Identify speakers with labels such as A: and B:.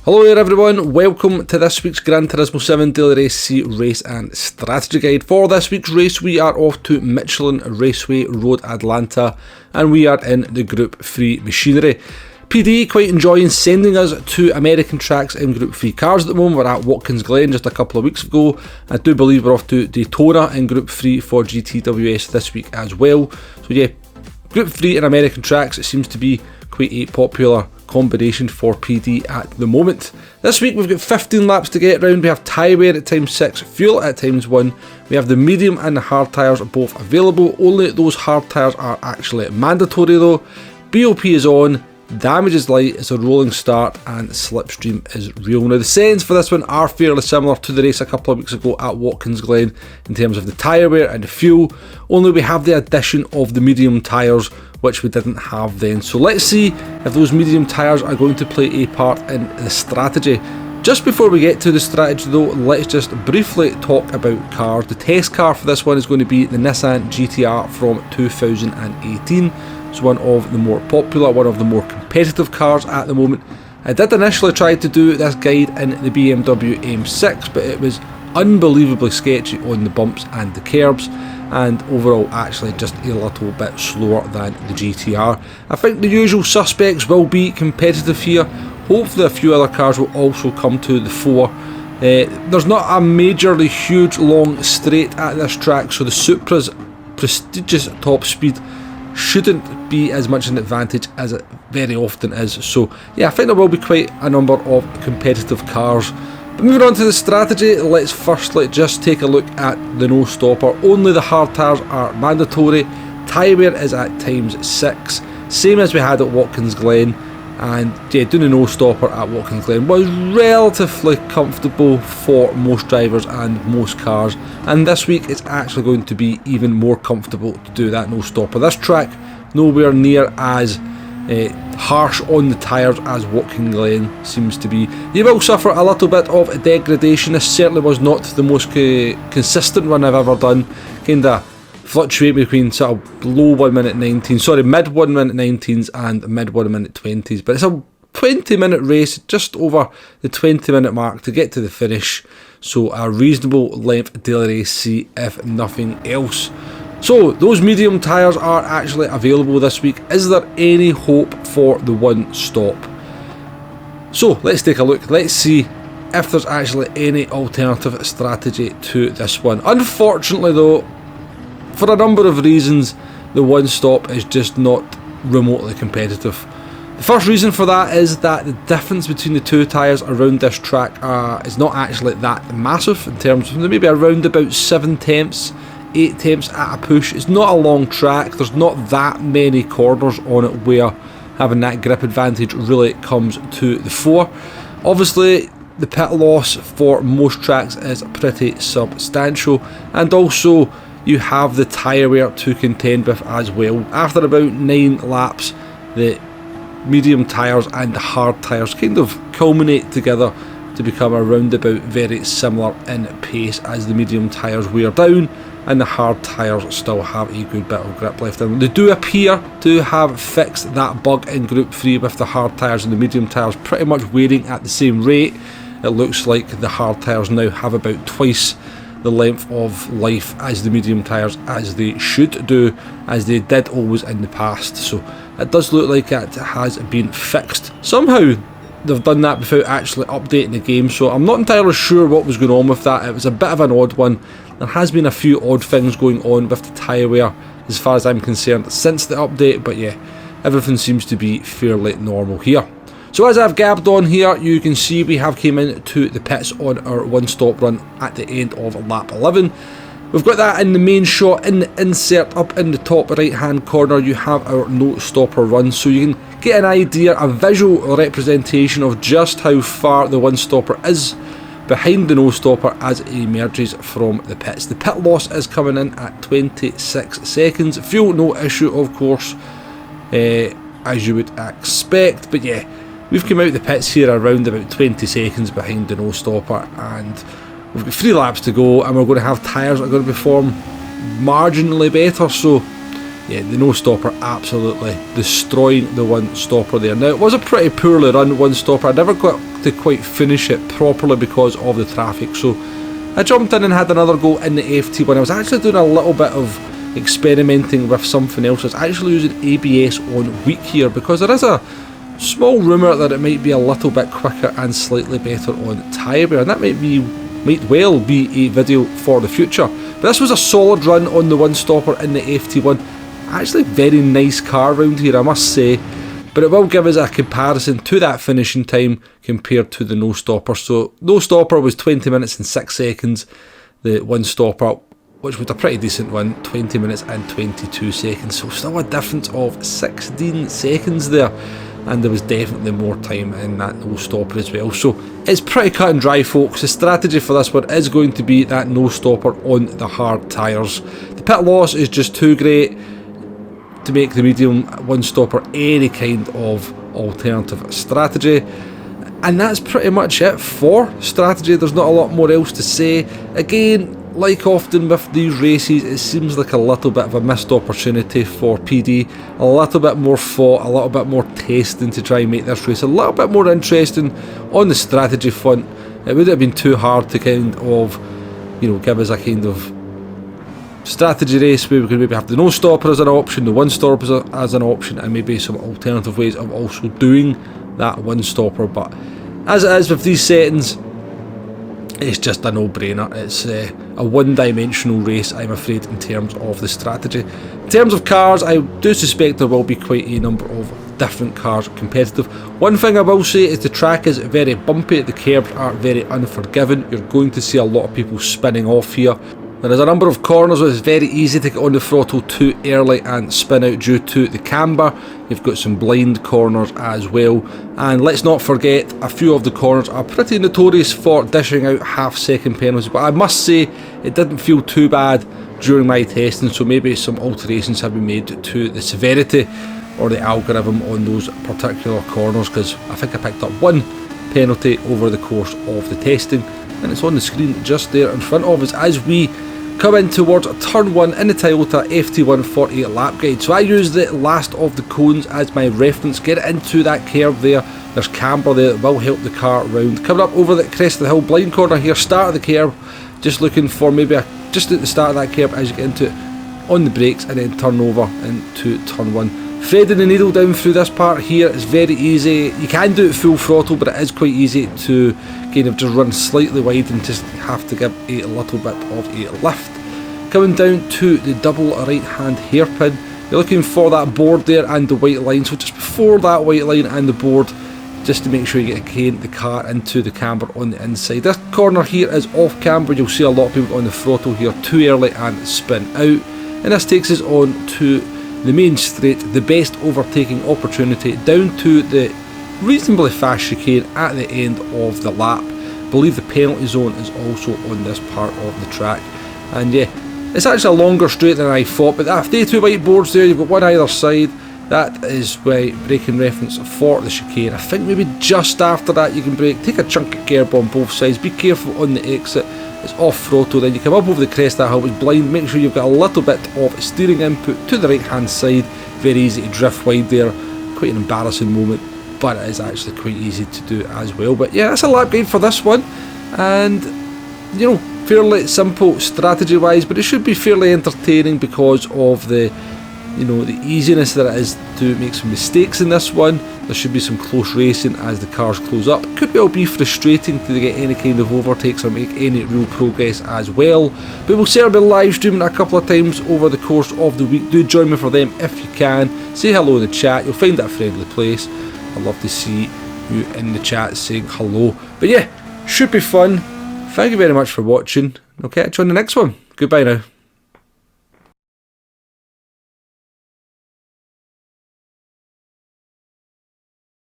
A: Hello there everyone, welcome to this week's Gran Turismo 7 Daily Race C Race and Strategy Guide. For this week's race we are off to Michelin Raceway Road Atlanta and we are in the Group 3 machinery. PD quite enjoying sending us to American tracks in Group 3 cars at the moment. We're at Watkins Glen just a couple of weeks ago. I do believe we're off to Daytona in Group 3 for GTWS this week as well. So yeah, Group 3 in American tracks, it seems to be quite a popular combination for PD at the moment. This week we've got 15 laps to get round. We have tyre wear at times 6, fuel at times 1. We have the medium and the hard tyres both available. Only those hard tyres are actually mandatory though. BOP is on, damage is light, it's a rolling start, and slipstream is real. Now the settings for this one are fairly similar to the race a couple of weeks ago at Watkins Glen in terms of the tyre wear and the fuel, only we have the addition of the medium tyres which we didn't have then. So let's see if those medium tyres are going to play a part in the strategy. Just before we get to the strategy though, let's just briefly talk about cars. The test car for this one is going to be the Nissan GT-R from 2018. It's one of the more popular, one of the more competitive cars at the moment. I did initially try to do this guide in the BMW M6, but it was unbelievably sketchy on the bumps and the curbs, and overall actually just a little bit slower than the GT-R. I think the usual suspects will be competitive here. Hopefully a few other cars will also come to the fore. There's not a majorly huge long straight at this track, so the Supra's prestigious top speed shouldn't be as much an advantage as it very often is. So yeah, I think there will be quite a number of competitive cars. But moving on to the strategy, let's firstly just take a look at the no stopper. Only the hard tyres are mandatory. Tyre wear is at times 6, same as we had at Watkins Glen. And yeah, doing a no stopper at Watkins Glen was relatively comfortable for most drivers and most cars, and this week it's actually going to be even more comfortable to do that no stopper. This track nowhere near as harsh on the tyres as Watkins Glen seems to be. You will suffer a little bit of degradation. This certainly was not the most consistent run I've ever done. Kinda fluctuate between sort of low 1 minute 19, sorry, mid 1 minute 19s and mid 1 minute 20s, but it's a 20-minute race, just over the 20-minute mark to get to the finish, so a reasonable length daily race C if nothing else. So those medium tyres are actually available this week. Is there any hope for the one stop? So let's take a look, let's see if there's actually any alternative strategy to this one. Unfortunately though, for a number of reasons, the one stop is just not remotely competitive. The first reason for that is that the difference between the two tyres around this track is not actually that massive in terms of maybe around about 7 tenths, 8 tenths at a push. It's not a long track, there's not that many corners on it where having that grip advantage really comes to the fore. Obviously the pit loss for most tracks is pretty substantial, and also you have the tyre wear to contend with as well. After about 9 laps, the medium tyres and the hard tyres kind of culminate together to become a roundabout very similar in pace as the medium tyres wear down and the hard tyres still have a good bit of grip left in them. They do appear to have fixed that bug in Group 3 with the hard tyres and the medium tyres pretty much wearing at the same rate. It looks like the hard tyres now have about twice the length of life as the medium tyres, as they should do, as they did always in the past. So it does look like it has been fixed. Somehow they've done that without actually updating the game, so I'm not entirely sure what was going on with that. It was a bit of an odd one. There has been a few odd things going on with the tyre wear as far as I'm concerned since the update, but yeah, everything seems to be fairly normal here. So as I've gabbed on here, you can see we have came into the pits on our one stop run at the end of lap 11. We've got that in the main shot. In the insert up in the top right hand corner you have our no stopper run, so you can get an idea, a visual representation of just how far the one stopper is behind the no stopper as it emerges from the pits. The pit loss is coming in at 26 seconds. Fuel no issue of course, as you would expect, but yeah, we've come out the pits here around about 20 seconds behind the no stopper, and we've got 3 laps to go, and we're going to have tyres that are going to perform marginally better, so yeah, the no stopper absolutely destroying the one stopper there. Now, it was a pretty poorly run one stopper. I never got to quite finish it properly because of the traffic, so I jumped in and had another go in the FT1. I was actually doing a little bit of experimenting with something else. I was actually using ABS on weak here because there is a small rumour that it might be a little bit quicker and slightly better on tyre wear, and that might well be a video for the future. But this was a solid run on the one stopper in the FT1. Actually, very nice car round here, I must say. But it will give us a comparison to that finishing time compared to the no stopper. So no stopper was 20 minutes and 6 seconds. The one stopper, which was a pretty decent one, 20 minutes and 22 seconds. So still a difference of 16 seconds there. And there was definitely more time in that no stopper as well. So it's pretty cut and dry, folks. The strategy for this one is going to be that no stopper on the hard tyres. The pit loss is just too great to make the medium one stopper any kind of alternative strategy. And that's pretty much it for strategy. There's not a lot more else to say. Again, like often with these races, it seems like a little bit of a missed opportunity for PD. A little bit more thought, a little bit more testing to try and make this race a little bit more interesting on the strategy front. It would have been too hard to kind of, you know, give us a kind of strategy race where we could maybe have the no stopper as an option, the one stopper as an option, and maybe some alternative ways of also doing that one stopper. But as it is with these settings, it's just a no-brainer. It's a one-dimensional race, I'm afraid, in terms of the strategy. In terms of cars, I do suspect there will be quite a number of different cars competitive. One thing I will say is the track is very bumpy, the curbs are very unforgiving. You're going to see a lot of people spinning off here. There is a number of corners where it's very easy to get on the throttle too early and spin out due to the camber. You've got some blind corners as well, and let's not forget a few of the corners are pretty notorious for dishing out half-second penalties, but I must say it didn't feel too bad during my testing, so maybe some alterations have been made to the severity or the algorithm on those particular corners, because I think I picked up one penalty over the course of the testing, and it's on the screen just there in front of us as we come in towards turn 1 in the Toyota FT1 48 lap guide. So I use the last of the cones as my reference, get it into that curve there. There's camber there that will help the car round. Coming up over the crest of the hill, blind corner here, start of the curve, just looking for maybe just at the start of that curve as you get into it, on the brakes, and then turn over into turn 1. Threading the needle down through this part here is very easy. You can do it full throttle, but it is quite easy to kind of just run slightly wide and just have to give a little bit of a lift. Coming down to the double right hand hairpin, you're looking for that board there and the white line, so just before that white line and the board, just to make sure you get again the car into the camber on the inside. This corner here is off camber. You'll see a lot of people on the throttle here too early and spin out, and this takes us on to the main straight, the best overtaking opportunity down to the reasonably fast chicane at the end of the lap. I believe the penalty zone is also on this part of the track, and yeah, it's actually a longer straight than I thought, but after the two white boards there, you've got one either side. That is why braking reference for the chicane. I think maybe just after that you can brake, take a chunk of curb on both sides, be careful on the exit, it's off throttle, then you come up over the crest of that hill, it's blind, make sure you've got a little bit of steering input to the right hand side, very easy to drift wide there, quite an embarrassing moment, but it is actually quite easy to do as well. But yeah, that's a lap guide for this one, and you know, fairly simple strategy wise, but it should be fairly entertaining because of the, you know, the easiness that it is to make some mistakes in this one. There should be some close racing as the cars close up. Could well be frustrating to get any kind of overtakes or make any real progress as well. But we'll certainly be live streaming a couple of times over the course of the week. Do join me for them if you can. Say hello in the chat, you'll find it a friendly place. I'd love to see you in the chat saying hello. But yeah, should be fun. Thank you very much for watching. I'll catch you on the next one. Goodbye now.